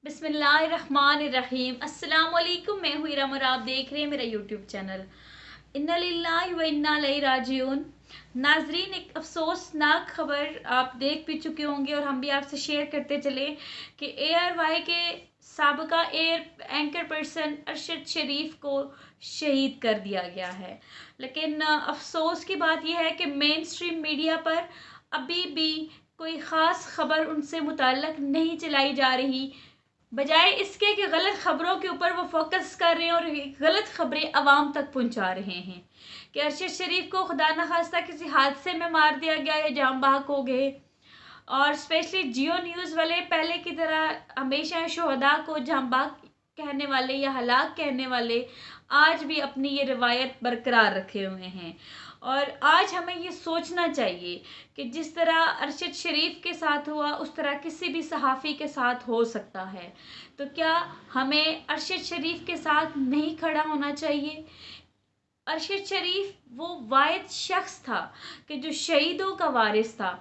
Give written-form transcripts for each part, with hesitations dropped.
बिस्मिल्लाहिर्रहमानिर्रहीम। अस्सलाम वालेकुम। मैं हूँ इरम और आप देख रहे हैं मेरा यूट्यूब चैनल। इन्ना लिल्लाहि व इन्ना इलैहि राजिऊन। नाजरीन, एक अफसोसनाक खबर आप देख भी चुके होंगे और हम भी आपसे शेयर करते चले कि ARY के साबका एंकर पर्सन अरशद शरीफ को शहीद कर दिया गया है। लेकिन अफसोस की बात यह है कि मेन स्ट्रीम मीडिया पर अभी भी कोई ख़ास खबर उनसे मुताल्लक नहीं चलाई जा रही, बजाय इसके कि गलत खबरों के ऊपर वो फोकस कर रहे हैं और गलत खबरें आवाम तक पहुंचा रहे हैं कि अरशद शरीफ को खुदा न खास्ता किसी हादसे में मार दिया गया या जाम बहक हो गए। और स्पेशली जियो न्यूज़ वाले पहले की तरह हमेशा शोहदा को जाम बहक कहने वाले या हलाक कहने वाले आज भी अपनी ये रिवायत बरकरार रखे हुए हैं। और आज हमें ये सोचना चाहिए कि जिस तरह अरशद शरीफ के साथ हुआ उस तरह किसी भी सहाफ़ी के साथ हो सकता है। तो क्या हमें अरशद शरीफ के साथ नहीं खड़ा होना चाहिए? अरशद शरीफ वो वाहिद शख्स था कि जो शहीदों का वारिस था।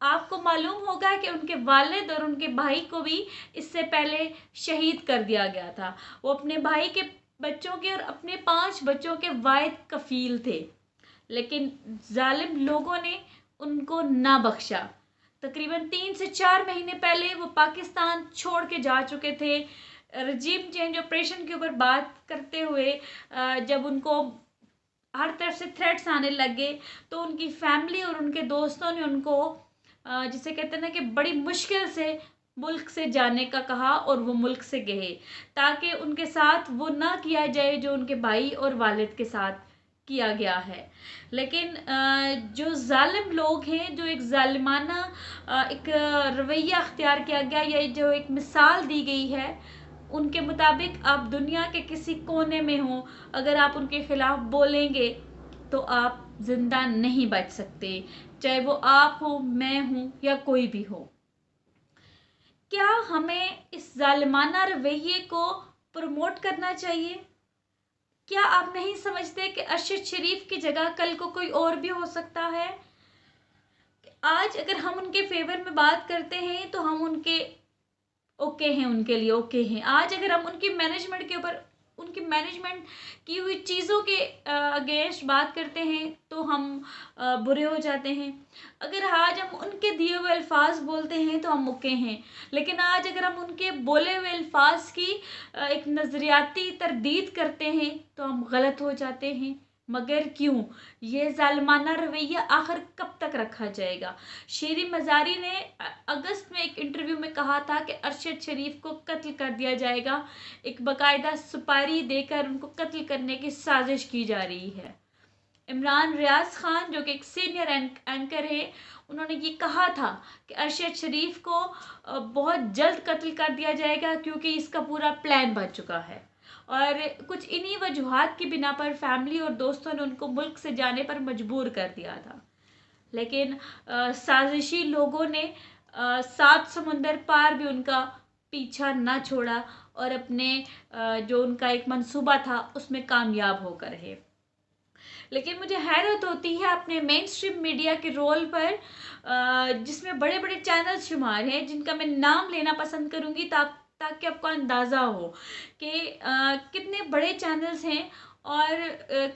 आपको मालूम होगा कि उनके वालिद और उनके भाई को भी इससे पहले शहीद कर दिया गया था। वो अपने भाई के बच्चों के और अपने 5 बच्चों के वाहिद कफील थे, लेकिन जालिम लोगों ने उनको ना बख्शा। तकरीबन 3 से 4 महीने पहले वो पाकिस्तान छोड़ के जा चुके थे। रजीम चेंज ऑपरेशन के ऊपर बात करते हुए जब उनको हर तरफ से थ्रेट्स आने लगे तो उनकी फैमिली और उनके दोस्तों ने उनको जिसे कहते हैं ना कि बड़ी मुश्किल से मुल्क से जाने का कहा और वो मुल्क से गए ताकि उनके साथ वो ना किया जाए जो उनके भाई और वालिद के साथ किया गया है। लेकिन जो जालिम लोग हैं, जो एक जालिमाना एक रवैया अख्तियार किया गया या जो एक मिसाल दी गई है, उनके मुताबिक आप दुनिया के किसी कोने में हो, अगर आप उनके खिलाफ बोलेंगे तो आप जिंदा नहीं बच सकते, चाहे वो आप हो, मैं हूं या कोई भी हो। क्या हमें इस जालिमाना रवैये को प्रमोट करना चाहिए? क्या आप नहीं समझते कि अरशद शरीफ की जगह कल को कोई और भी हो सकता है? आज अगर हम उनके फेवर में बात करते हैं तो हम उनके ओके हैं, उनके लिए ओके हैं। आज अगर हम उनकी मैनेजमेंट के ऊपर, उनकी मैनेजमेंट की हुई चीज़ों के अगेंस्ट बात करते हैं तो हम बुरे हो जाते हैं। अगर आज हम उनके दिए हुए अल्फाज बोलते हैं तो हम ओके हैं, लेकिन आज अगर हम उनके बोले हुए अल्फाज की एक नज़रियाती तरदीद करते हैं तो हम गलत हो जाते हैं। मगर क्यों? ये जालिमाना रवैया आखिर कब तक रखा जाएगा? शेरी मज़ारी ने अगस्त में एक इंटरव्यू में कहा था कि अरशद शरीफ को कत्ल कर दिया जाएगा। एक बाकायदा सुपारी देकर उनको कत्ल करने की साजिश की जा रही है। इमरान रियाज खान जो कि एक सीनियर एंकर है, उन्होंने ये कहा था कि अरशद शरीफ को बहुत जल्द कत्ल कर दिया जाएगा क्योंकि इसका पूरा प्लान बन चुका है। और कुछ इन्हीं वजूहात की बिना पर फैमिली और दोस्तों ने उनको मुल्क से जाने पर मजबूर कर दिया था। लेकिन साजिशी लोगों ने 7 समुंदर पार भी उनका पीछा ना छोड़ा और अपने जो उनका एक मंसूबा था उसमें कामयाब होकर रहे। लेकिन मुझे हैरत होती है अपने मेन स्ट्रीम मीडिया के रोल पर, जिसमें बड़े बड़े चैनल शुमार हैं जिनका मैं नाम लेना पसंद करूँगी ताकि आपको अंदाज़ा हो कि कितने बड़े चैनल्स हैं और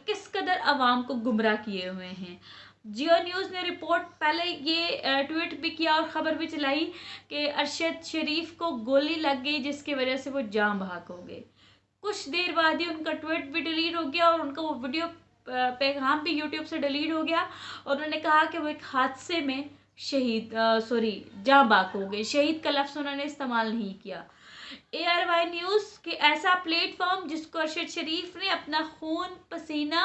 किस कदर आवाम को गुमराह किए हुए हैं। जियो न्यूज़ ने रिपोर्ट पहले ये ट्वीट भी किया और ख़बर भी चलाई कि अरशद शरीफ को गोली लग गई जिसकी वजह से वो जाम बहक हो गए। कुछ देर बाद ही उनका ट्वीट भी डिलीट हो गया और उनका वो वीडियो पैगाम भी यूट्यूब से डिलीट हो गया और उन्होंने कहा कि वो एक हादसे में जाम बहक हो गए। शहीद का लफ्ज़ उन्होंने इस्तेमाल नहीं किया। ARY न्यूज़ के ऐसा प्लेटफॉर्म जिसको अरशद शरीफ ने अपना खून पसीना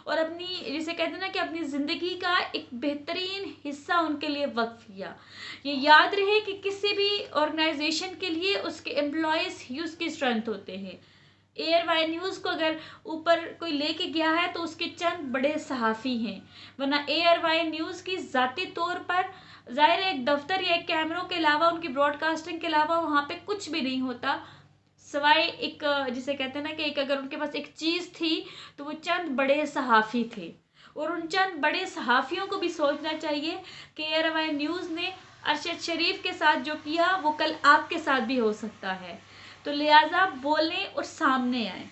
और अपनी, जिसे कहते हैं ना कि अपनी ज़िंदगी का एक बेहतरीन हिस्सा उनके लिए वक्फ किया। ये याद रहे कि किसी भी ऑर्गेनाइजेशन के लिए उसके एम्प्लॉयज़ ही उसकी स्ट्रेंथ होते हैं। ARY न्यूज़ को अगर ऊपर कोई लेके गया है तो उसके चंद बड़े सहाफ़ी हैं, वरना ARY न्यूज़ की ज़ाती तौर पर ज़ाहिर है एक दफ्तर या एक कैमरों के अलावा, उनकी ब्रॉडकास्टिंग के अलावा वहाँ पे कुछ भी नहीं होता सवाए एक, जिसे कहते हैं ना कि एक, अगर उनके पास एक चीज़ थी तो वो चंद बड़े सहाफ़ी थे। और उन चंद बड़े सहाफ़ियों को भी सोचना चाहिए कि ARY न्यूज़ ने अरशद शरीफ के साथ जो किया वो कल आपके साथ भी हो सकता है। तो लिहाजा बोलें और सामने आए।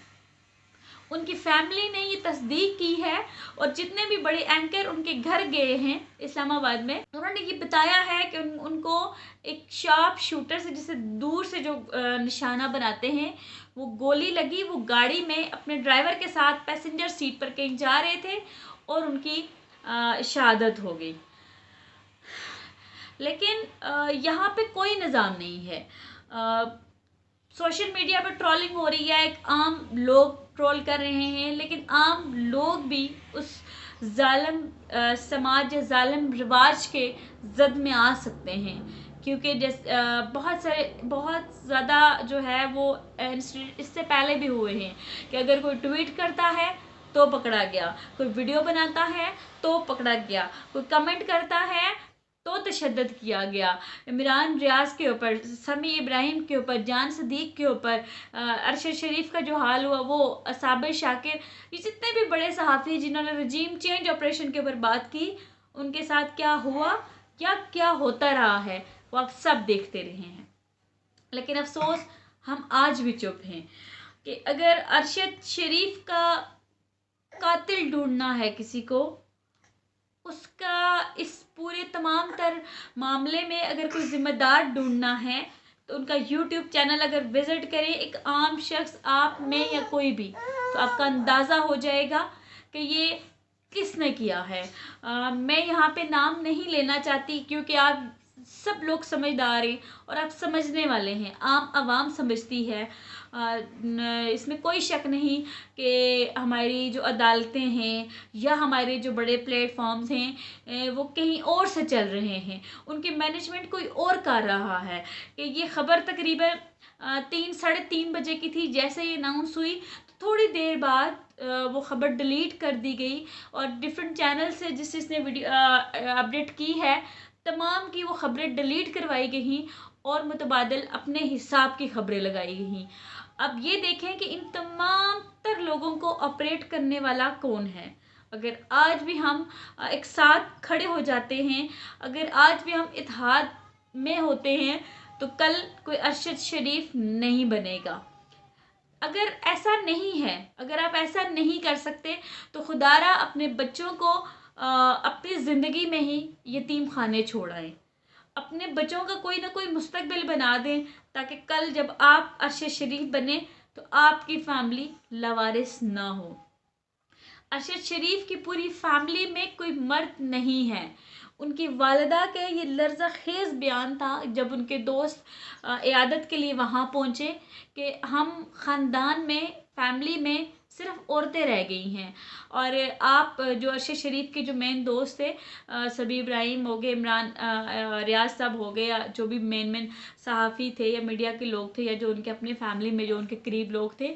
उनकी फैमिली ने ये तस्दीक की है और जितने भी बड़े एंकर उनके घर गए हैं इस्लामाबाद में, उन्होंने ये बताया है कि उनको एक शार्प शूटर से, जिसे दूर से जो निशाना बनाते हैं, वो गोली लगी। वो गाड़ी में अपने ड्राइवर के साथ पैसेंजर सीट पर कहीं जा रहे थे और उनकी शहादत हो गई। लेकिन यहाँ पे कोई निज़ाम नहीं है। सोशल मीडिया पर ट्रोलिंग हो रही है, एक आम लोग ट्रोल कर रहे हैं, लेकिन आम लोग भी उस जालिम समाज या जालिम रिवाज के जद में आ सकते हैं, क्योंकि बहुत ज़्यादा जो है वो इससे पहले भी हुए हैं कि अगर कोई ट्वीट करता है तो पकड़ा गया, कोई वीडियो बनाता है तो पकड़ा गया, कोई कमेंट करता है तो तशद्दुद किया गया। इमरान रियाज के ऊपर, समी इब्राहिम के ऊपर, जान सदीक के ऊपर, अरशद शरीफ का जो हाल हुआ, वो साबिर शाकिर, ये जितने भी बड़े सहाफ़ी जिन्होंने रजीम चेंज ऑपरेशन के ऊपर बात की, उनके साथ क्या हुआ या क्या होता रहा है वो आप सब देखते रहे हैं। लेकिन अफसोस हम आज भी चुप हैं कि अगर अरशद शरीफ का कातिल ढूंढना है किसी को, उसका इस पूरे तमाम तर मामले में अगर कोई ज़िम्मेदार ढूंढना है तो उनका यूट्यूब चैनल अगर विज़िट करें, एक आम शख्स, आप, मैं या कोई भी, तो आपका अंदाज़ा हो जाएगा कि ये किसने किया है। मैं यहाँ पे नाम नहीं लेना चाहती क्योंकि आप सब लोग समझदार हैं और आप समझने वाले हैं, आम आवाम समझती है। इसमें कोई शक नहीं कि हमारी जो अदालतें हैं या हमारे जो बड़े प्लेटफॉर्म्स हैं वो कहीं और से चल रहे हैं, उनकी मैनेजमेंट कोई और कर रहा है। कि ये खबर तकरीबन 3-3:30 बजे की थी, जैसे ये अनाउंस हुई तो थोड़ी देर बाद वो ख़बर डिलीट कर दी गई और डिफरेंट चैनल से जिसने वीडियो अपडेट की है, तमाम की वो ख़बरें डिलीट करवाई गई और मुतबादिल अपने हिसाब की ख़बरें लगाई गई। अब ये देखें कि इन तमाम तर लोगों को ऑपरेट करने वाला कौन है। अगर आज भी हम एक साथ खड़े हो जाते हैं, अगर आज भी हम इत्तेहाद में होते हैं, तो कल कोई अरशद शरीफ नहीं बनेगा। अगर ऐसा नहीं है, अगर आप ऐसा नहीं कर सकते, तो खुदारा अपने बच्चों को अपनी ज़िंदगी में ही यतीम खाने छोड़ आएं, अपने बच्चों का कोई ना कोई मुस्तकबिल बना दें, ताकि कल जब आप अरशद शरीफ बने तो आपकी फैमिली लवारिस ना हो। अरशद शरीफ की पूरी फैमिली में कोई मर्द नहीं है। उनकी वालिदा के ये लर्ज़ाखेज़ बयान था जब उनके दोस्त इयादत के लिए वहाँ पहुँचे कि हम ख़ानदान में, फैमिली में सिर्फ औरतें रह गई हैं। और आप जो अरशद शरीफ के जो मेन दोस्त थे, सभी इब्राहिम हो गए, इमरान रियाज साहब हो गए, या जो भी मेन सहाफ़ी थे या मीडिया के लोग थे या जो उनके अपनी फैमिली में जो उनके करीब लोग थे,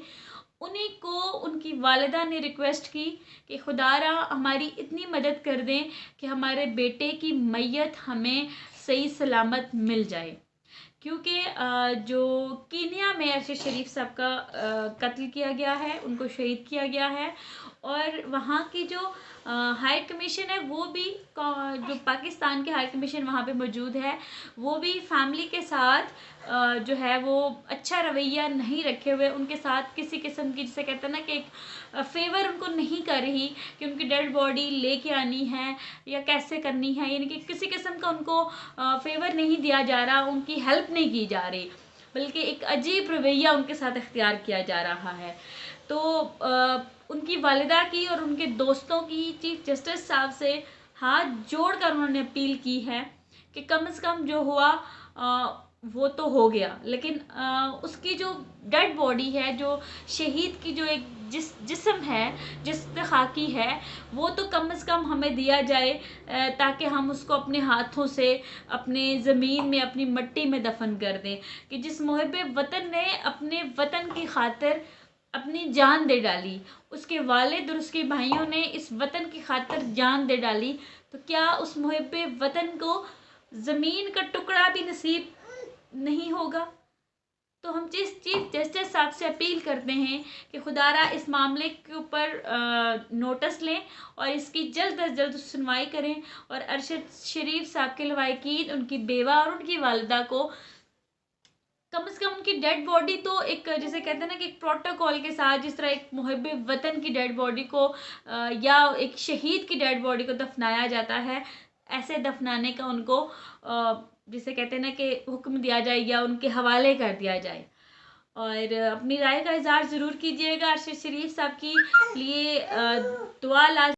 उन्हीं को उनकी वालिदा ने रिक्वेस्ट की कि खुदारा हमारी इतनी मदद कर दें कि हमारे बेटे की मैयत हमें सही सलामत मिल जाए। क्योंकि जो कीनिया में अरशद शरीफ साहब का कत्ल किया गया है, उनको शहीद किया गया है, और वहाँ की जो हाई कमीशन है, वो भी जो पाकिस्तान के हाई कमीशन वहाँ पे मौजूद है, वो भी फैमिली के साथ जो है वो अच्छा रवैया नहीं रखे हुए, उनके साथ किसी किस्म की, जिसे कहते हैं ना कि एक फेवर उनको नहीं कर रही कि उनकी डेड बॉडी लेके आनी है या कैसे करनी है, यानी कि किसी किस्म का उनको फेवर नहीं दिया जा रहा, उनकी हेल्प नहीं की जा रही, बल्कि एक अजीब रवैया उनके साथ इख्तियार किया जा रहा है। तो उनकी वालिदा की और उनके दोस्तों की चीफ जस्टिस साहब से हाथ जोड़कर उन्होंने अपील की है कि कम से कम जो हुआ वो तो हो गया, लेकिन उसकी जो डेड बॉडी है, जो शहीद की जो एक जिस्म है, जिस्म खाकी है, वो तो कम से कम हमें दिया जाए ताकि हम उसको अपने हाथों से अपने ज़मीन में, अपनी मिट्टी में दफन कर दें। कि जिस मुहिब्बे वतन ने अपने वतन की खातिर अपनी जान दे डाली, उसके वालिद और उसके भाइयों ने इस वतन की खातिर जान दे डाली, तो क्या उस मुहिब्बे वतन को ज़मीन का टुकड़ा भी नसीब नहीं होगा? तो हम चीफ जस्टिस साहब से अपील करते हैं कि खुदारा इस मामले के ऊपर नोटिस लें और इसकी जल्द अज जल्द सुनवाई करें और अरशद शरीफ साहब के लवाहिकीन, उनकी बेवा और उनकी वालिदा को कम से कम उनकी डेड बॉडी तो एक, जैसे कहते हैं ना कि एक प्रोटोकॉल के साथ, जिस तरह एक मुहिब वतन की डेड बॉडी को या एक शहीद की डेड बॉडी को दफनाया जाता है, ऐसे दफनाने का उनको जिसे कहते हैं ना कि हुक्म दिया जाए या उनके हवाले कर दिया जाए। और अपनी राय का इजहार ज़रूर कीजिएगा। अरशद शरीफ साहब की लिए दुआ लाज